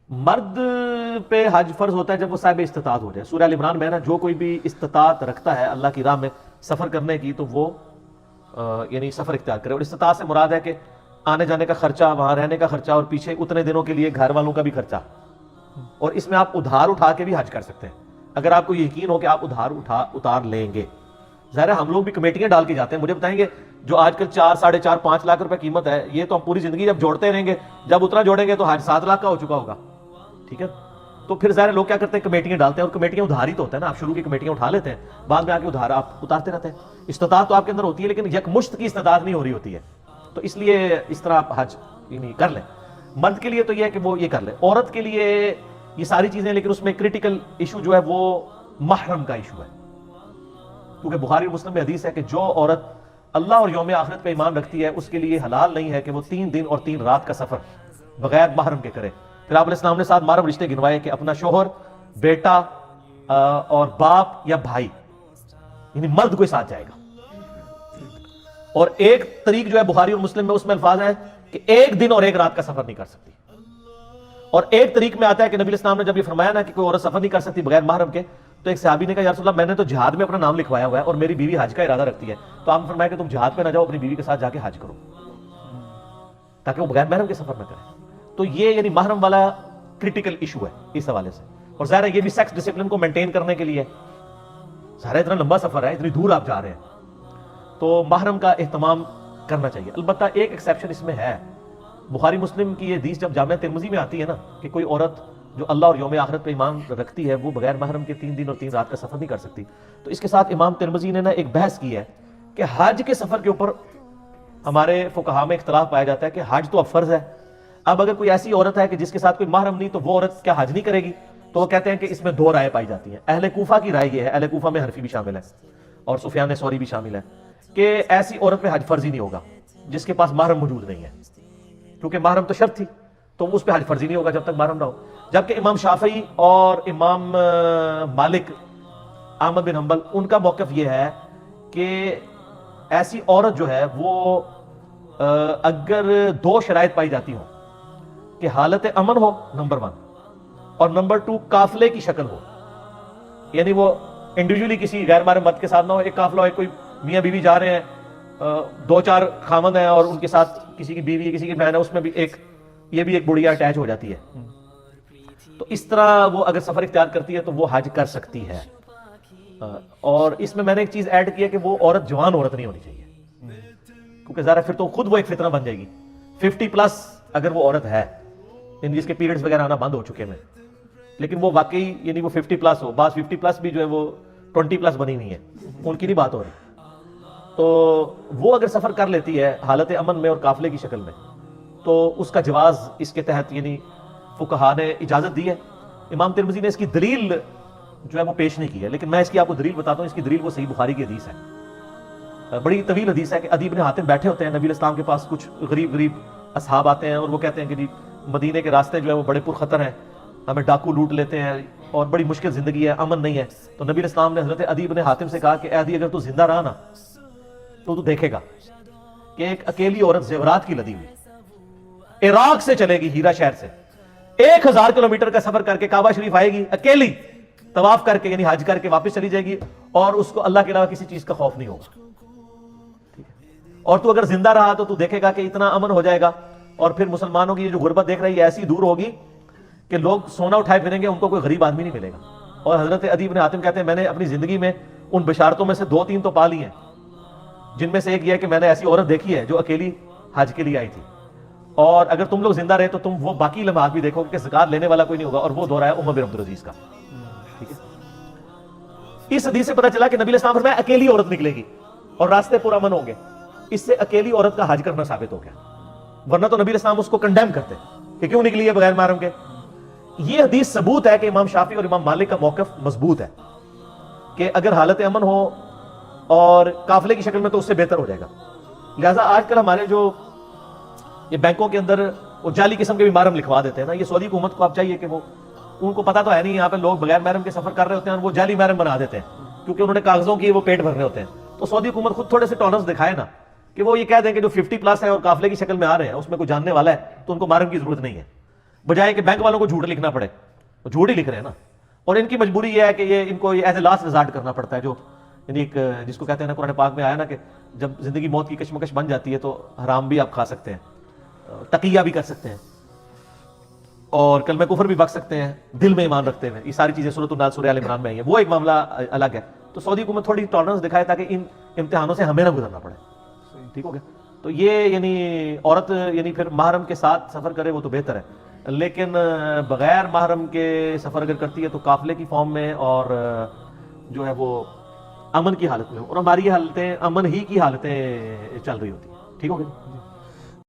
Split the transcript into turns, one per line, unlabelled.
مرد پہ حج فرض ہوتا ہے جب وہ صاحب استطاعت ہو جائے. سورہ ال عمران میں نا جو کوئی بھی استطاعت رکھتا ہے اللہ کی راہ میں سفر کرنے کی تو وہ یعنی سفر اختیار کرے. اور استطاعت سے مراد ہے کہ آنے جانے کا خرچہ, وہاں رہنے کا خرچہ, اور پیچھے اتنے دنوں کے لیے گھر والوں کا بھی خرچہ. اور اس میں آپ ادھار اٹھا کے بھی حج کر سکتے ہیں اگر آپ کو یقین ہو کہ آپ ادھار اتار لیں گے. ظاہر ہے ہم لوگ بھی کمیٹیاں ڈال کے جاتے ہیں. مجھے بتائیں گے جو آج کل 4, 4.5, 5 لاکھ روپے قیمت ہے, یہ تو ہم پوری زندگی جب جوڑتے رہیں گے, جب اتنا جوڑیں گے تو حج 7 لاکھ کا ہو چکا ہوگا. ٹھیک ہے, تو پھر ظاہر لوگ کیا کرتے ہیں, کمیٹیاں ڈالتے ہیں, اور کمیٹیاں ادھار ہی تو ہوتا ہے نا. آپ شروع کی کمیٹیاں اٹھا لیتے ہیں, بعد میں آ کے ادھار آپ اتارتے رہتے ہیں. استطاعت تو آپ کے اندر ہوتی ہے لیکن یکمشت کی استطاعت نہیں ہو رہی ہوتی ہے, تو اس لیے اس طرح آپ حج کر لیں. مرد کے لیے تو یہ ہے کہ وہ یہ کر لیں. عورت کے لیے یہ ساری چیزیں, لیکن اس میں کریٹیکل ایشو جو ہے وہ محرم کا ایشو ہے. کیونکہ بخاری اور مسلم میں حدیث ہے کہ جو عورت اللہ اور یوم آخرت پہ ایمان رکھتی ہے اس کے لیے حلال نہیں ہے کہ وہ 3 دن اور 3 رات کا سفر بغیر محرم کے کرے. پھر آپ علیہ السلام نے 7 محرم رشتے گنوائے کہ اپنا شوہر, بیٹا اور باپ یا بھائی, یعنی مرد کوئی ساتھ جائے گا. اور ایک طریق جو ہے بخاری اور مسلم میں اس میں الفاظ ہیں کہ 1 دن اور 1 رات کا سفر نہیں کر سکتی. اور ایک طریق میں آتا ہے کہ نبی علیہ السلام نے جب یہ فرمایا نا کہ کوئی عورت سفر نہیں کر سکتی بغیر محرم کے, تو ایک صحابی نے کہا یا رسول اللہ میں نے تو جہاد میں اپنا نام لکھوایا ہوا ہے اور میری بیوی حج کا ارادہ رکھتی ہے, تو آپ نے فرمایا کہ تم جہاد پہ نہ جاؤ, اپنی بیوی کے ساتھ جا کے حج کرو تاکہ وہ بغیر محرم کے سفر نہ کرے. تو یہ یعنی محرم والا کریٹیکل ایشو ہے اس حوالے سے. اور ظاہر ہے یہ بھی سیکس ڈسپلن کو مینٹین کرنے کے لیے, ظاہر ہے اتنا لمبا سفر ہے, اتنی دور آپ جا رہے ہیں, تو محرم کا اہتمام کرنا چاہیے. البتہ ایک ایکسیپشن اس میں ہے. بخاری مسلم کی یہ حدیث جب جامعہ ترمذی میں آتی ہے نا کہ کوئی عورت جو اللہ اور یوم آخرت پہ ایمان رکھتی ہے وہ بغیر محرم کے 3 دن اور 3 رات کا سفر نہیں کر سکتی, تو اس کے ساتھ امام ترمذی نے نا ایک بحث کی ہے کہ حج کے سفر کے اوپر ہمارے فقہاء میں اختلاف پایا جاتا ہے کہ حج تو اب فرض ہے. اب اگر کوئی ایسی عورت ہے کہ جس کے ساتھ کوئی محرم نہیں, تو وہ عورت کیا حج نہیں کرے گی؟ تو وہ کہتے ہیں کہ اس میں 2 رائے پائی جاتی ہیں. اہل کوفہ کی رائے یہ ہے, اہل کوفہ میں حنفی بھی شامل ہے اور سفیان ثوری بھی شامل ہے, کہ ایسی عورت پہ حج فرض ہی نہیں ہوگا جس کے پاس محرم موجود نہیں ہے, کیونکہ محرم تو شرط تھی, تو اس پہ حج فرض ہی نہیں ہوگا جب تک محرم نہ ہو. جبکہ امام شافعی اور امام مالک, احمد بن حنبل, ان کا موقف یہ ہے کہ ایسی عورت جو ہے وہ اگر 2 شرائط پائی جاتی ہوں کہ حالت امن ہو نمبر 1, اور نمبر 2 قافلے کی شکل ہو, یعنی وہ انڈیویجولی کسی غیر محرم مرد کے ساتھ نہ ہو, ایک قافلہ ہو, کوئی میاں بیوی جا رہے ہیں, 2-4 خاوند ہیں اور ان کے ساتھ کسی کی بیوی کسی کی بہن ہے, اس میں بھی یہ بھی ایک بڑھیا اٹیچ ہو جاتی ہے, تو اس طرح وہ اگر سفر اختیار کرتی ہے تو وہ حج کر سکتی ہے. اور اس میں نے ایک چیز ایڈ کی ہے کہ وہ عورت جوان عورت نہیں ہونی چاہیے, کیونکہ ذرا پھر تو خود وہ ایک فتنہ بن جائے گی. 50+ اگر وہ عورت ہے جس کے پیریڈز وغیرہ آنا بند ہو چکے ہیں, لیکن وہ واقعی یعنی وہ 50+ ہو, بعض 50+ بھی جو ہے وہ 20+ بنی ہوئی ہے, ان کی نہیں بات ہو رہی, تو وہ اگر سفر کر لیتی ہے حالت امن میں اور قافلے کی شکل میں, تو اس کا جواز اس کے تحت یعنی فقہاء نے اجازت دی ہے. امام ترمذی نے اس کی دلیل جو ہے وہ پیش نہیں کی ہے, لیکن میں اس کی آپ کو دلیل بتاتا ہوں. اس کی دلیل وہ صحیح بخاری کی حدیث ہے, بڑی طویل حدیث ہے کہ عدی بن حاتم بیٹھے ہوتے ہیں نبی علیہ السلام کے پاس, کچھ غریب اصحاب آتے ہیں اور وہ کہتے ہیں کہ جی مدینے کے راستے جو ہے وہ بڑے پرخطر ہیں, ہمیں ڈاکو لوٹ لیتے ہیں اور بڑی مشکل زندگی ہے, امن نہیں ہے. تو نبی علیہ السلام نے حضرت عدی بن حاتم سے کہا کہ اے عدی, اگر تو زندہ رہا نا تو دیکھے گا کہ ایک اکیلی عورت زیورات کی لدی ہوئی عراق سے چلے گی, ہیرا شہر سے 1000 کلومیٹر کا سفر کر کے کعبہ شریف آئے گی اکیلی, طواف کر کے یعنی حج کر کے واپس چلی جائے گی, اور اس کو اللہ کے علاوہ کسی چیز کا خوف نہیں ہوگا. اور تو اگر زندہ رہا تو دیکھے گا کہ اتنا امن ہو جائے گا, اور پھر مسلمانوں کی جو غربت دیکھ رہی ہے ایسی دور ہوگی کہ لوگ سونا اٹھائے پھریں گے, ان کو کوئی غریب آدمی نہیں ملے گا. اور حضرت عدی بن حاتم کہتے ہیں میں نے اپنی زندگی میں ان بشارتوں میں سے 2-3 تو پا لی ہیں, جن میں سے ایک یہ ہے کہ میں نے ایسی عورت دیکھی ہے جو اکیلی حج کے لیے آئی تھی, اور اگر تم لوگ زندہ رہے تو تم وہ باقی لمحات بھی دیکھو کہ زکات لینے والا کوئی نہیں ہوگا, اور وہ دورہ ہے عمر بن عبد العزیز کا. ٹھیک ہے, اس حدیث سے پتہ چلا کہ نبی علیہ السلام فرمایا اکیلی عورت نکلے گی اور راستے پر امن ہوں گے, اس سے اکیلی عورت کا حج کرنا ثابت ہو گیا. ورنہ تو نبی علیہ السلام اس کو کنڈیم کرتے کہ کیوں نکلی ہے بغیر محرم کے. یہ حدیث ثبوت ہے کہ امام شافعی اور امام مالک کا موقف مضبوط ہے کہ اگر حالت امن ہو اور قافلے کی شکل میں تو اس سے بہتر ہو جائے گا. لہٰذا آج کل ہمارے جو یہ بینکوں کے اندر وہ جعلی قسم کے بھی محرم لکھوا دیتے ہیں نا, یہ سعودی حکومت کو آپ چاہیے کہ وہ, ان کو پتا تو ہے نہیں یہاں پہ لوگ بغیر محرم کے سفر کر رہے ہوتے ہیں, وہ جعلی محرم بنا دیتے ہیں کیونکہ انہوں نے کاغذوں کی وہ پیٹ بھرنے ہوتے ہیں. تو سعودی حکومت خود تھوڑے سے ٹالرنس دکھائے نا کہ وہ یہ کہہ دیں کہ جو 50+ ہے اور قافلے کی شکل میں آ رہے ہیں اس میں کوئی جاننے والا ہے تو ان کو محرم کی ضرورت نہیں ہے. بجائے کہ بینک والوں کو جھوٹ لکھنا پڑے، وہ جھوٹ ہی لکھ رہے ہیں نا. اور ان کی مجبوری یہ ہے کہ یہ ان کو ایز اے لاسٹ ریزارٹ کرنا پڑتا ہے، جو یعنی ایک جس کو کہتے ہیں نا قرآن پاک میں آیا نا کہ جب زندگی موت کی کشمکش بن جاتی ہے تو حرام بھی آپ کھا سکتے ہیں، تقیہ بھی کر سکتے ہیں، اور کلمہ کفر بھی بک سکتے ہیں دل میں ایمان رکھتے ہوئے. یہ ساری چیزیں سورۃ الناس سورہ آل عمران میں آئی ہیں. وہ ایک معاملہ الگ ہے. تو سعودی حکومت تھوڑی ٹالرنس دکھائے تاکہ ان امتحانوں سے ہمیں نہ گزرنا پڑے. ٹھیک ہو گیا. تو یہ یعنی عورت یعنی پھر محرم کے ساتھ سفر کرے وہ تو بہتر ہے، لیکن بغیر محرم کے سفر اگر کرتی ہے تو قافلے کی فارم میں اور جو ہے وہ امن کی حالت میں، اور ہماری یہ حالتیں امن ہی کی حالتیں چل رہی ہوتی ہیں. ٹھیک ہو گیا.